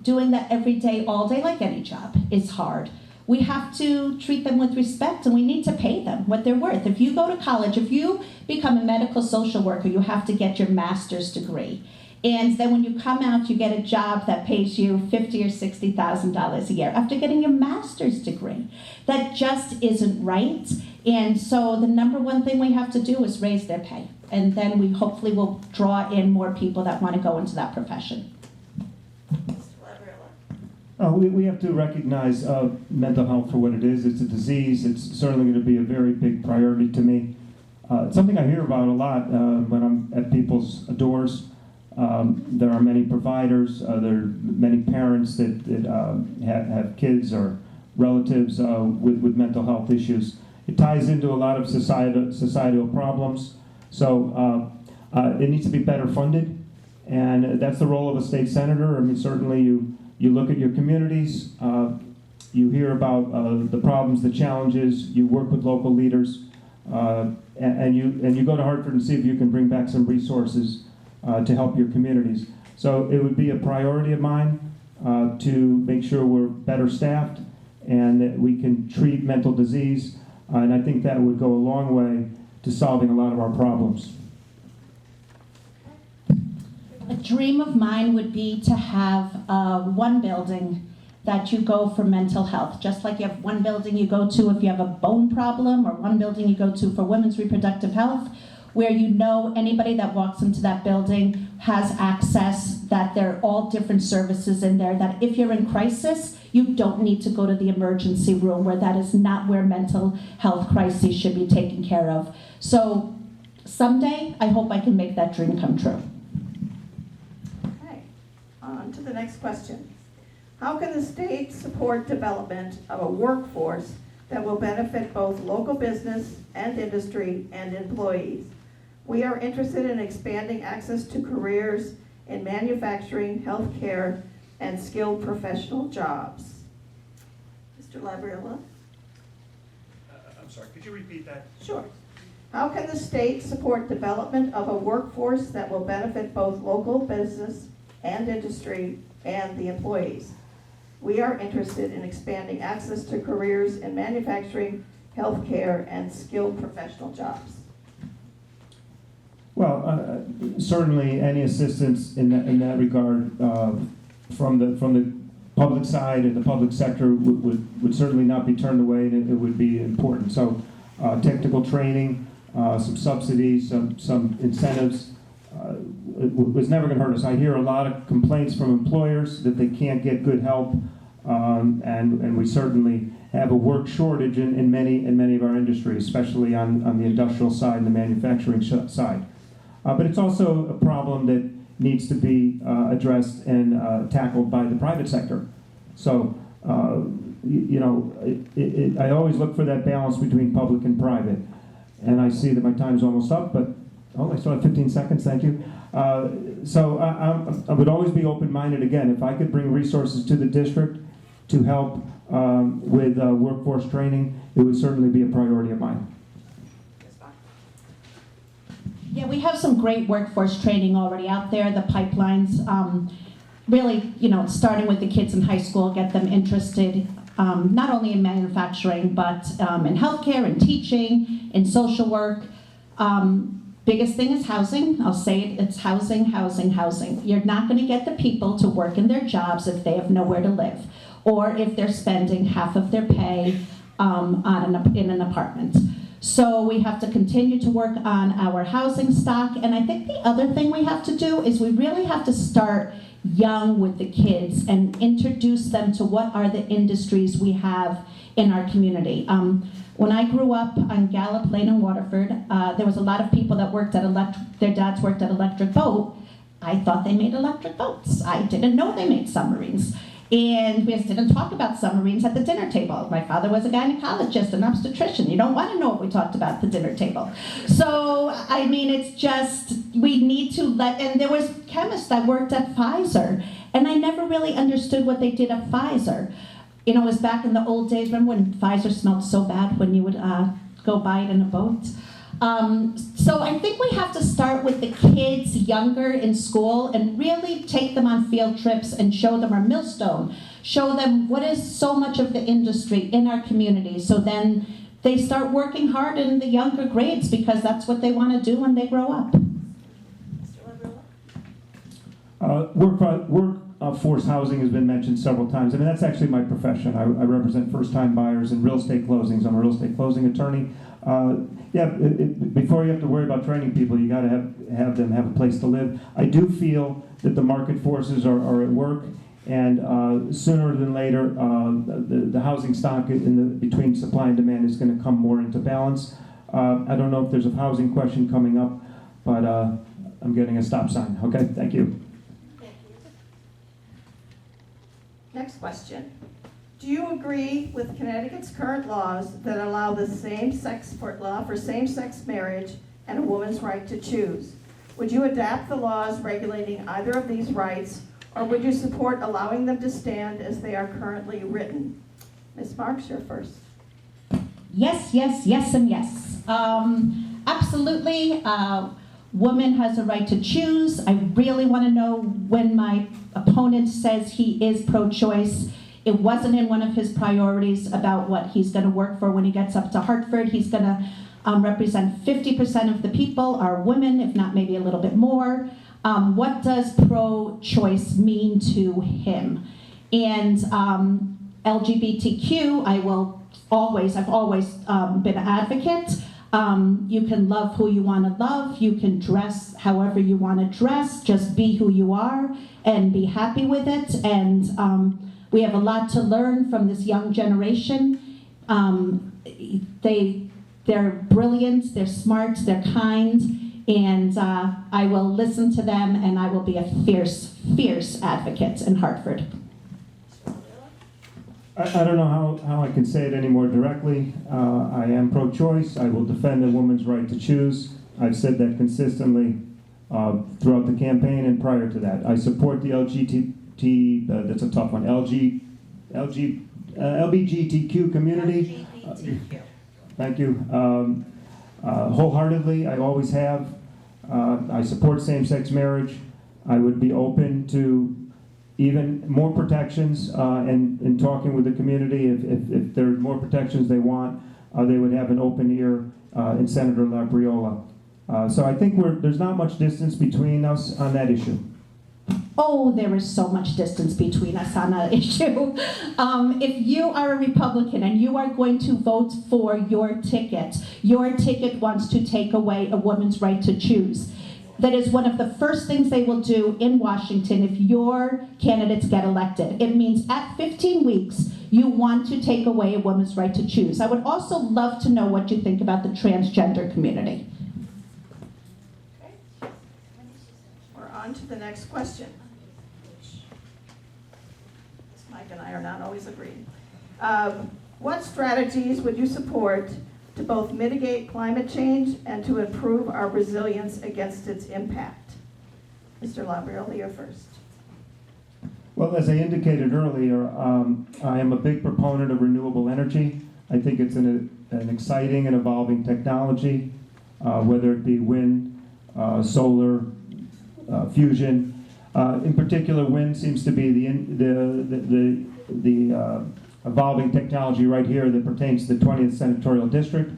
[SPEAKER 4] doing that every day, all day, like any job, is hard. We have to treat them with respect, and we need to pay them what they're worth. If you go to college, if you become a medical social worker, you have to get your master's degree. And then when you come out, you get a job that pays you $50,000 or $60,000 a year after getting your master's degree. That just isn't right. And so the number one thing we have to do is raise their pay. And then we hopefully will draw in more people that want to go into that profession.
[SPEAKER 7] We have to recognize mental health for what it is. It's a disease. It's certainly going to be a very big priority to me. It's something I hear about a lot when I'm at people's doors. There are many providers. There are many parents that have kids or relatives with mental health issues. It ties into a lot of societal problems. So it needs to be better funded, and that's the role of a state senator. I mean, certainly you look at your communities, you hear about the problems, the challenges, you work with local leaders, and you go to Hartford and see if you can bring back some resources to help your communities. So it would be a priority of mine to make sure we're better staffed and that we can treat mental disease, and I think that would go a long way to solving a lot of our problems.
[SPEAKER 4] A dream of mine would be to have one building that you go for mental health, just like you have one building you go to if you have a bone problem, or one building you go to for women's reproductive health, where you know anybody that walks into that building has access, that there are all different services in there, that if you're in crisis, you don't need to go to the emergency room, where that is not where mental health crises should be taken care of. So someday, I hope I can make that dream come true.
[SPEAKER 6] Okay, on to the next question. How can the state support development of a workforce that will benefit both local business and industry and employees? We are interested in expanding access to careers in manufacturing, healthcare, and skilled professional jobs. Mr. Labriola?
[SPEAKER 2] I'm sorry, could you repeat that?
[SPEAKER 6] Sure. How can the state support development of a workforce that will benefit both local business and industry and the employees? We are interested in expanding access to careers in manufacturing, healthcare, and skilled professional jobs.
[SPEAKER 7] Well, certainly any assistance in that regard from the public side and the public sector would certainly not be turned away, and it would be important. So technical training, some subsidies, some incentives was never going to hurt us. I hear a lot of complaints from employers that they can't get good help, and we certainly have a work shortage in many of our industries, especially on the industrial side and the manufacturing side. But it's also a problem that needs to be addressed and tackled by the private sector. So I always look for that balance between public and private. And I see that my time's almost up, but, I still have 15 seconds, thank you. So I would always be open-minded. Again, if I could bring resources to the district to help with workforce training, it would certainly be a priority of mine.
[SPEAKER 4] Yeah, we have some great workforce training already out there. The pipelines, really, starting with the kids in high school, get them interested not only in manufacturing, but in healthcare and teaching, in social work. Biggest thing is housing. I'll say it, it's housing, housing, housing. You're not going to get the people to work in their jobs if they have nowhere to live, or if they're spending half of their pay in an apartment. So we have to continue to work on our housing stock. And I think the other thing we have to do is we really have to start young with the kids and introduce them to what are the industries we have in our community. When I grew up on Gallup Lane in Waterford, there was a lot of people that worked at their dads worked at Electric Boat. I thought they made electric boats. I didn't know they made submarines. And we just didn't talk about submarines at the dinner table. My father was a gynecologist, an obstetrician. You don't want to know what we talked about at the dinner table. So, I mean, it's just, we need to and there was chemists that worked at Pfizer, and I never really understood what they did at Pfizer. It was back in the old days, remember when Pfizer smelled so bad when you would go buy it in a boat? So I think we have to start with the kids younger in school and really take them on field trips and show them our millstone, show them what is so much of the industry in our community, so then they start working hard in the younger grades because that's what they want to do when they grow up.
[SPEAKER 7] Workforce housing has been mentioned several times. I mean, that's actually my profession. I represent first-time buyers in real estate closings. I'm a real estate closing attorney. Before you have to worry about training people, you got to have them have a place to live. I do feel that the market forces are at work, and sooner than later, the housing stock between supply and demand is going to come more into balance. I don't know if there's a housing question coming up, but I'm getting a stop sign. Okay, thank you.
[SPEAKER 6] Next question. Do you agree with Connecticut's current laws that allow the same-sex for same-sex marriage and a woman's right to choose? Would you adapt the laws regulating either of these rights, or would you support allowing them to stand as they are currently written? Ms. Marks, you're first.
[SPEAKER 4] Yes, yes, yes, and yes. Absolutely. Woman has a right to choose. I really want to know when my opponent says he is pro-choice. It wasn't in one of his priorities about what he's going to work for when he gets up to Hartford. He's going to represent 50% of the people are women, if not maybe a little bit more. What does pro-choice mean to him? And LGBTQ, I've always been an advocate. You can love who you want to love. You can dress however you want to dress. Just be who you are and be happy with it. And we have a lot to learn from this young generation. They're brilliant, they're smart, they're kind, and I will listen to them, and I will be a fierce, fierce advocate in Hartford.
[SPEAKER 7] I don't know how I can say it any more directly. I am pro-choice. I will defend a woman's right to choose. I've said that consistently throughout the campaign and prior to that. I support the that's a tough one, LGBTQ community. Thank you. Wholeheartedly, I always have. I support same-sex marriage. I would be open to even more protections, and in talking with the community, if there are more protections they want, they would have an open ear in Senator Labriola. So I think there's not much distance between us on that issue.
[SPEAKER 4] Oh, there is so much distance between us on that issue. If you are a Republican and you are going to vote for your ticket wants to take away a woman's right to choose. That is one of the first things they will do in Washington if your candidates get elected. It means at 15 weeks, you want to take away a woman's right to choose. I would also love to know what you think about the transgender community.
[SPEAKER 6] Okay. We're on to the next question. Mike and I are not always agreeing. What strategies would you support to both mitigate climate change and to improve our resilience against its impact? Mr. Labrioli, you're first.
[SPEAKER 7] Well, as I indicated earlier, I am a big proponent of renewable energy. I think it's an exciting and evolving technology, whether it be wind, solar, fusion. In particular, wind seems to be the evolving technology right here that pertains to the 20th Senatorial District.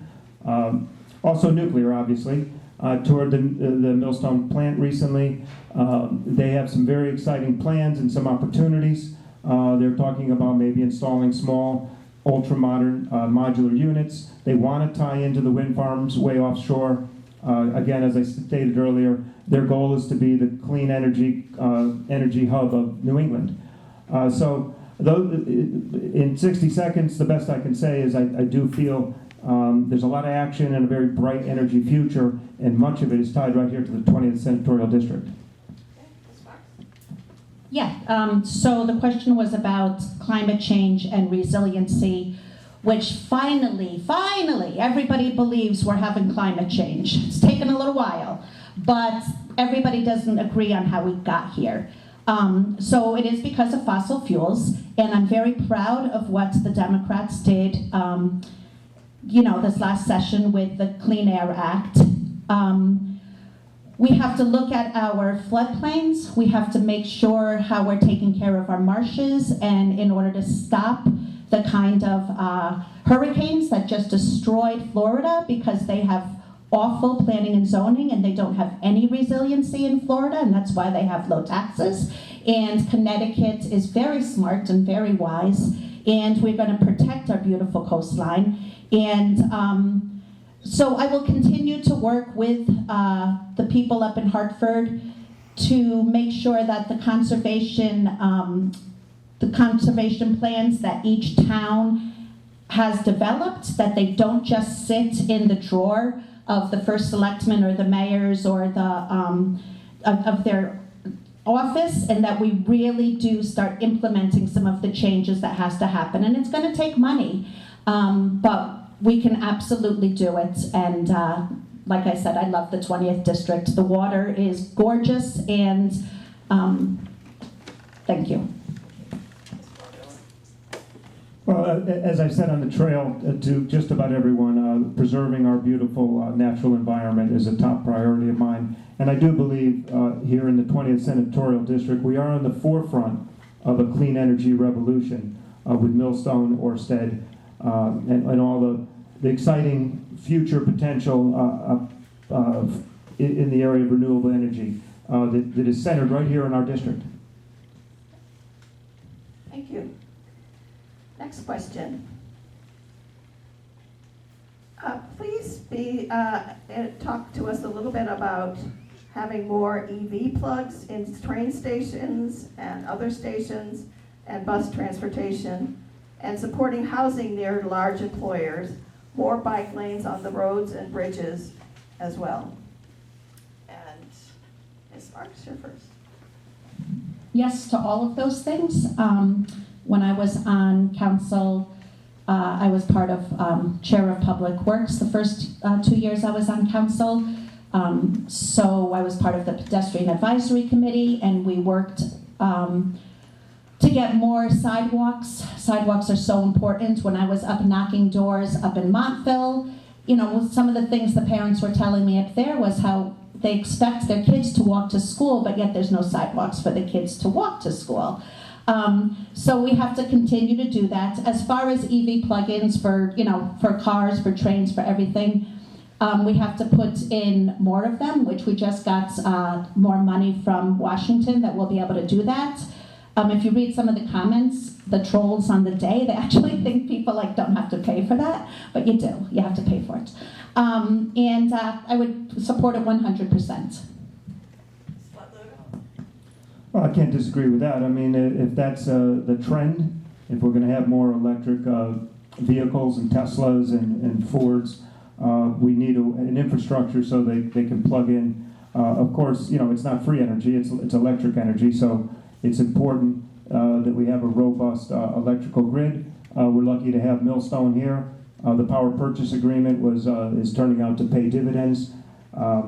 [SPEAKER 7] Also nuclear, obviously. Toured the Millstone plant recently. They have some very exciting plans and some opportunities. They're talking about maybe installing small, ultra-modern modular units. They want to tie into the wind farms way offshore. Again, as I stated earlier, their goal is to be the clean energy hub of New England. So in 60 seconds, the best I can say is I do feel there's a lot of action and a very bright energy future, and much of it is tied right here to the 20th Senatorial District.
[SPEAKER 4] Yeah, so the question was about climate change and resiliency, which finally, everybody believes we're having climate change. It's taken a little while, but everybody doesn't agree on how we got here. So it is because of fossil fuels, and I'm very proud of what the Democrats did, this last session with the Clean Air Act. We have to look at our floodplains. We have to make sure how we're taking care of our marshes, and in order to stop the kind of hurricanes that just destroyed Florida because they have awful planning and zoning and they don't have any resiliency in Florida, and that's why they have low taxes. And Connecticut is very smart and very wise, and we're going to protect our beautiful coastline. And so I will continue to work with the people up in Hartford to make sure that the conservation plans that each town has developed, that they don't just sit in the drawer of the first selectman or the mayors or the of their office, and that we really do start implementing some of the changes that has to happen. And it's going to take money, but we can absolutely do it. And like I said, I love the 20th District. The water is gorgeous, and thank you.
[SPEAKER 7] Well, as I've said on the trail to just about everyone, preserving our beautiful natural environment is a top priority of mine. And I do believe here in the 20th Senatorial District, we are on the forefront of a clean energy revolution with Millstone, Orsted, and all the exciting future potential in the area of renewable energy that is centered right here in our district.
[SPEAKER 6] Thank you. Next question. Please talk to us a little bit about having more EV plugs in train stations and other stations and bus transportation, and supporting housing near large employers, more bike lanes on the roads and bridges as well. And Ms. Marks, you're first.
[SPEAKER 4] Yes to all of those things. When I was on council, I was part of Chair of Public Works the first 2 years I was on council. So I was part of the Pedestrian Advisory Committee, and we worked to get more sidewalks. Sidewalks are so important. When I was up knocking doors up in Montville, some of the things the parents were telling me up there was how they expect their kids to walk to school, but yet there's no sidewalks for the kids to walk to school. So we have to continue to do that. As far as EV plug-ins for cars, for trains, for everything, we have to put in more of them, which we just got more money from Washington that we'll be able to do that. If you read some of the comments, the trolls on the day, they actually think people don't have to pay for that, but you do. You have to pay for it. And I would support it 100%.
[SPEAKER 7] Well, I can't disagree with that. I mean, if that's the trend, if we're going to have more electric vehicles and Teslas and Fords, we need an infrastructure so they can plug in. Of course, it's not free energy, it's electric energy, so it's important that we have a robust electrical grid. We're lucky to have Millstone here. The power purchase agreement is turning out to pay dividends,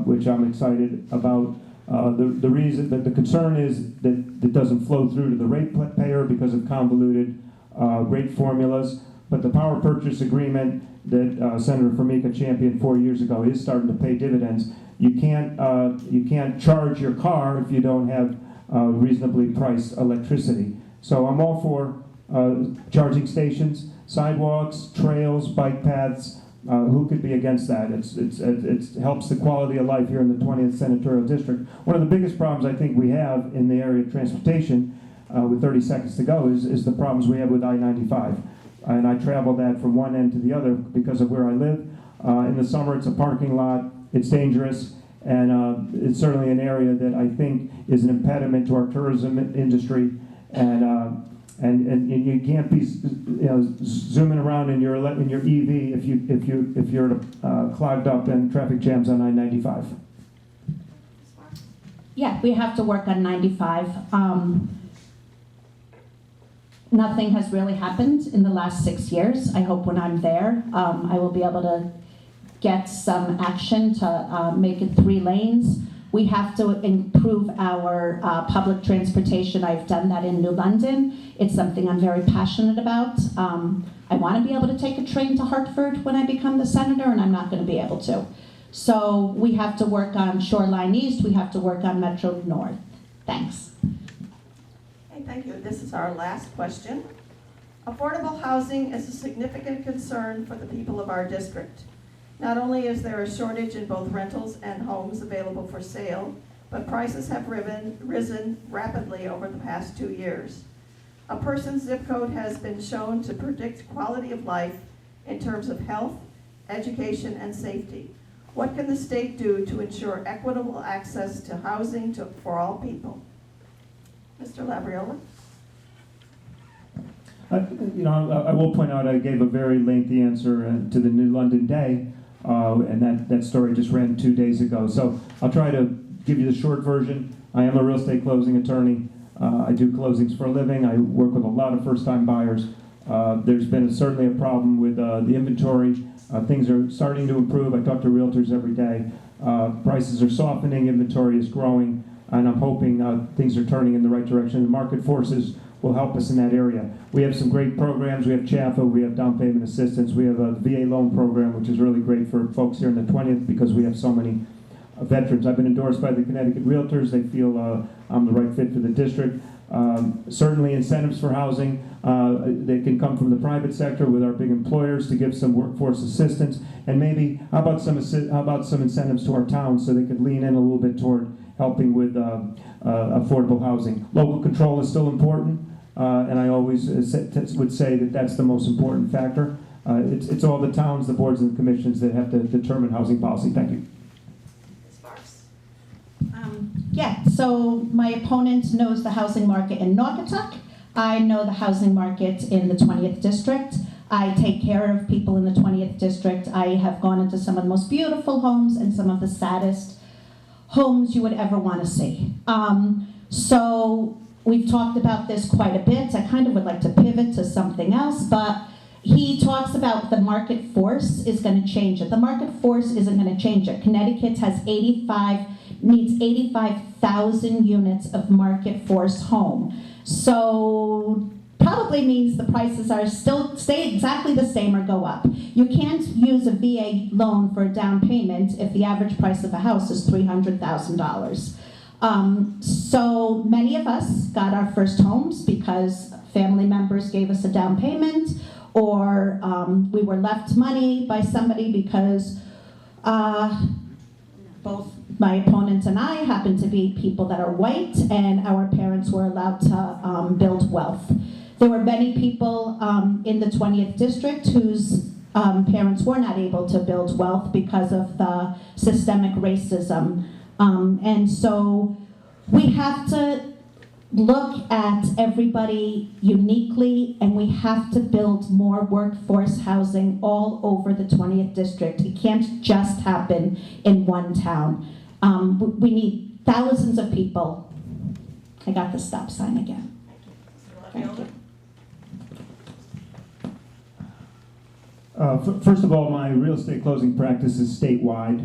[SPEAKER 7] which I'm excited about. The reason that the concern is that it doesn't flow through to the rate payer because of convoluted rate formulas. But the power purchase agreement that Senator Formica championed 4 years ago is starting to pay dividends. You can't charge your car if you don't have reasonably priced electricity. So I'm all for charging stations, sidewalks, trails, bike paths. Who could be against that? It helps the quality of life here in the 20th Senatorial District. One of the biggest problems I think we have in the area of transportation, with 30 seconds to go, is the problems we have with I-95. And I travel that from one end to the other because of where I live. In the summer, it's a parking lot. It's dangerous, and it's certainly an area that I think is an impediment to our tourism industry. And you can't be zooming around in your EV if you're clogged up in traffic jams on I-95.
[SPEAKER 4] Yeah, we have to work on 95. Nothing has really happened in the last 6 years. I hope when I'm there, I will be able to get some action to make it 3 lanes. We have to improve our public transportation. I've done that in New London. It's something I'm very passionate about. I want to be able to take a train to Hartford when I become the senator, and I'm not going to be able to. So we have to work on Shoreline East. We have to work on Metro North. Thanks.
[SPEAKER 6] Okay, thank you. This is our last question. Affordable housing is a significant concern for the people of our district. Not only is there a shortage in both rentals and homes available for sale, but prices have risen rapidly over the past 2 years. A person's zip code has been shown to predict quality of life in terms of health, education, and safety. What can the state do to ensure equitable access to housing for all people? Mr. Labriola?
[SPEAKER 7] I will point out I gave a very lengthy answer to the New London Day. And that story just ran 2 days ago. So I'll try to give you the short version. I am a real estate closing attorney. I do closings for a living. I work with a lot of first-time buyers. There's been certainly a problem with the inventory. Things are starting to improve. I talk to realtors every day. Prices are softening, inventory is growing, and I'm hoping things are turning in the right direction. The market forces will help us in that area. We have some great programs. We have CHAFA, we have down payment assistance, we have a VA loan program, which is really great for folks here in the 20th because we have so many veterans. I've been endorsed by the Connecticut Realtors. They feel I'm the right fit for the district. Certainly incentives for housing. They can come from the private sector with our big employers to give some workforce assistance. And maybe, how about some incentives to our towns so they could lean in a little bit toward helping with affordable housing. Local control is still important. And I always would say that that's the most important factor. It's all the towns, the boards, and the commissions that have to determine housing policy. Thank you.
[SPEAKER 4] Yeah, so my opponent knows the housing market in Naugatuck. I know the housing market in the 20th District. I take care of people in the 20th District. I have gone into some of the most beautiful homes and some of the saddest homes you would ever want to see. So we've talked about this quite a bit. I kind of would like to pivot to something else, but he talks about the market force is going to change it. The market force isn't going to change it. Connecticut has needs 85,000 units of market force home. So probably means the prices are stay exactly the same or go up. You can't use a VA loan for a down payment if the average price of a house is $300,000. So many of us got our first homes because family members gave us a down payment, or we were left money by somebody because both my opponent and I happen to be people that are white, and our parents were allowed to build wealth. There were many people in the 20th District whose parents were not able to build wealth because of the systemic racism. And so we have to look at everybody uniquely, and we have to build more workforce housing all over the 20th District. It can't just happen in one town. We need thousands of people. I got the stop sign again. Thank you.
[SPEAKER 7] First of all, my real estate closing practice is statewide.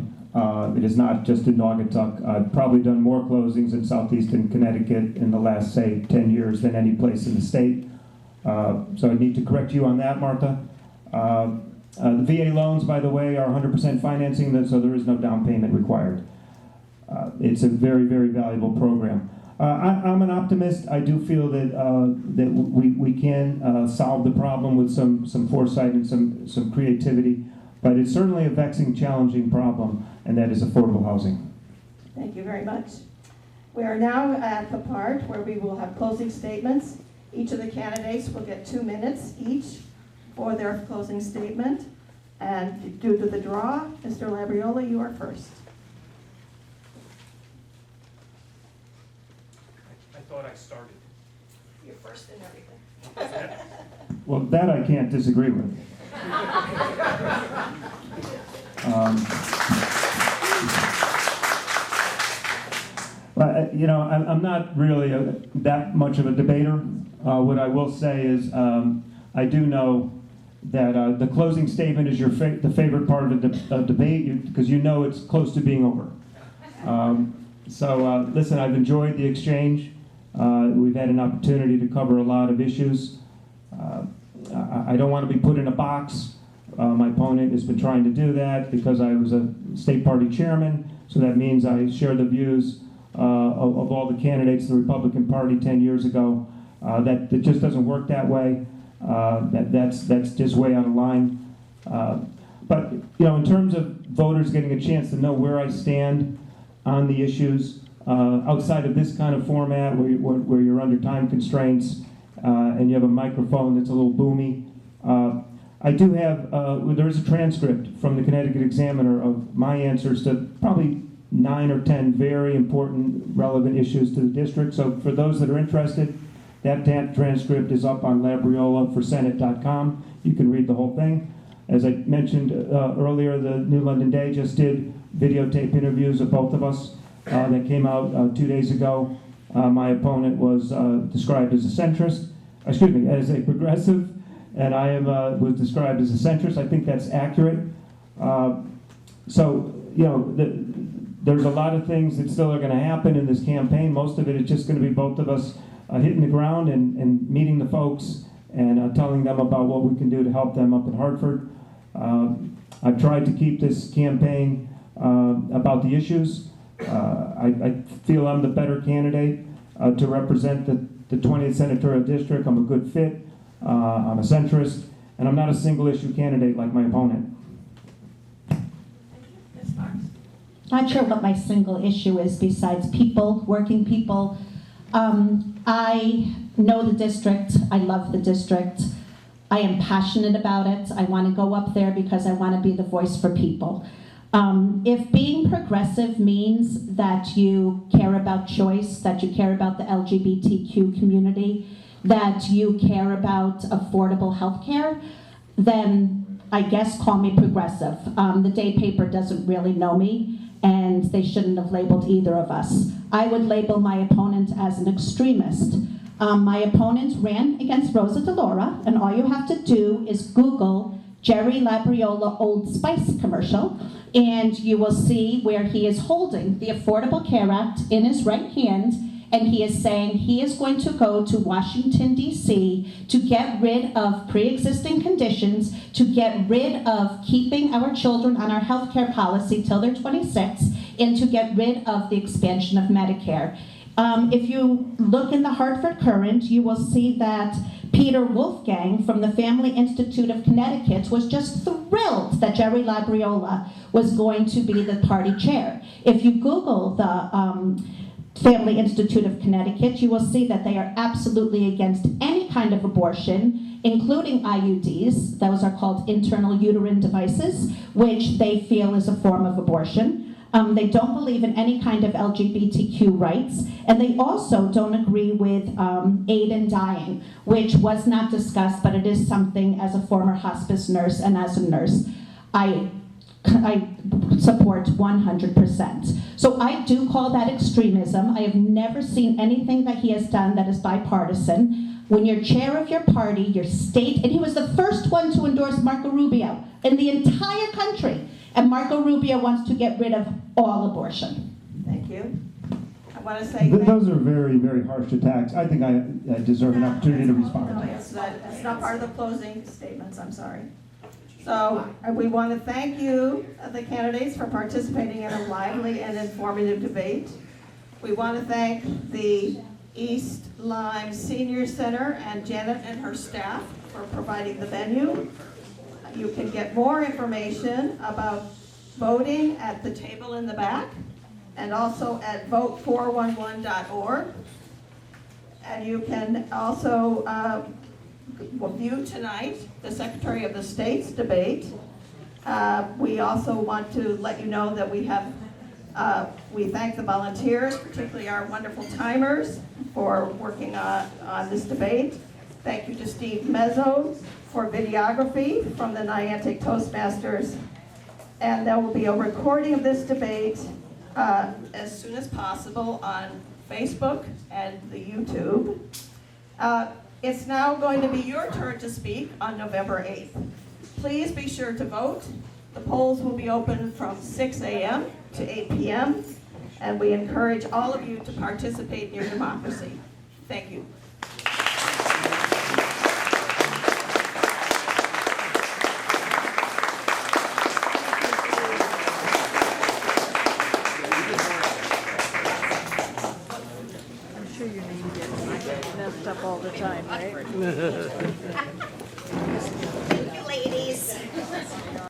[SPEAKER 7] It is not just in Naugatuck. I've probably done more closings in southeastern Connecticut in the last, say, 10 years than any place in the state. So I need to correct you on that, Martha. The VA loans, by the way, are 100% financing, so there is no down payment required. It's a very, very valuable program. I'm an optimist. I do feel that that we can solve the problem with some foresight and some creativity, but it's certainly a vexing, challenging problem, and that is affordable housing.
[SPEAKER 6] Thank you very much. We are now at the part where we will have closing statements. Each of the candidates will get 2 minutes each for their closing statement. And due to the draw, Mr. Labriola, you are first.
[SPEAKER 7] I thought I started.
[SPEAKER 6] You're first in everything.
[SPEAKER 7] Well, that I can't disagree with. You know, I'm not really that much of a debater. What I will say is I do know that the closing statement is the favorite part of the debate because you know it's close to being over. So listen, I've enjoyed the exchange. We've had an opportunity to cover a lot of issues. I don't want to be put in a box. My opponent has been trying to do that because I was a state party chairman, so that means I share the views of all the candidates in the Republican Party 10 years ago. That just doesn't work that way. That's just way out of line. But you know, in terms of voters getting a chance to know where I stand on the issues, outside of this kind of format where you're under time constraints and you have a microphone that's a little boomy, I do have, there is a transcript from the Connecticut Examiner of my answers to probably 9 or 10 very important, relevant issues to the district. So for those that are interested, that transcript is up on labriolaforsenate.com. You can read the whole thing. As I mentioned earlier, the New London Day just did videotape interviews of both of us that came out 2 days ago. My opponent was described as a centrist, as a progressive, and I was described as a centrist. I think that's accurate. So, you know, there's a lot of things that still are going to happen in this campaign. Most of it is just going to be both of us hitting the ground and meeting the folks and telling them about what we can do to help them up in Hartford. I've tried to keep this campaign about the issues. I feel I'm the better candidate to represent the 20th Senatorial District. I'm a good fit. I'm a centrist, and I'm not a single issue candidate like my opponent.
[SPEAKER 4] Not sure what my single issue is besides people, working people. I know the district. I love the district. I am passionate about it. I want to go up there because I want to be the voice for people. If being progressive means that you care about choice, that you care about the LGBTQ community, that you care about affordable health care, then I guess call me progressive. The day paper doesn't really know me, and they shouldn't have labeled either of us. I would label my opponent as an extremist. My opponent ran against Rosa DeLaura, and all you have to do is Google Jerry Labriola Old Spice commercial, and you will see where he is holding the Affordable Care Act in his right hand, and he is saying he is going to go to Washington, D.C. to get rid of pre-existing conditions, to get rid of keeping our children on our health care policy till they're 26, and to get rid of the expansion of Medicare. If you look in the Hartford Courant, you will see that Peter Wolfgang from the Family Institute of Connecticut was just thrilled that Jerry Labriola was going to be the party chair. If you Google the Family Institute of Connecticut, you will see that they are absolutely against any kind of abortion, including IUDs. Those are called internal uterine devices, which they feel is a form of abortion. They don't believe in any kind of LGBTQ rights, and they also don't agree with aid in dying, which was not discussed, but it is something as a former hospice nurse and as a nurse I support 100%. So I do call that extremism. I have never seen anything that he has done that is bipartisan. when you're chair of your party, your state, and he was the first one to endorse Marco Rubio in the entire country. And Marco Rubio wants to get rid of all abortion.
[SPEAKER 6] Thank you. I want to say thank
[SPEAKER 7] Those are very, very harsh attacks. I think I deserve an opportunity to
[SPEAKER 6] No,
[SPEAKER 7] respond.
[SPEAKER 6] it's not part of the closing statements, I'm sorry. So we want to thank you, the candidates, for participating in a lively and informative debate. We want to thank the East Lyme Senior Center and Janet and her staff for providing the venue. You can get more information about voting at the table in the back and also at vote411.org. And you can also view tonight the Secretary of the State's debate. We also want to let you know that we thank the volunteers, particularly our wonderful timers, for working on this debate. Thank you to Steve Mezzo for videography from the Niantic Toastmasters. And there will be a recording of this debate as soon as possible on Facebook and the YouTube. It's now going to be your turn to speak on November 8th. Please be sure to vote. The polls will be open from 6 a.m. to 8 p.m. And we encourage all of you to participate in your democracy. Thank you.
[SPEAKER 8] I'm sure your name gets messed up all the time, right?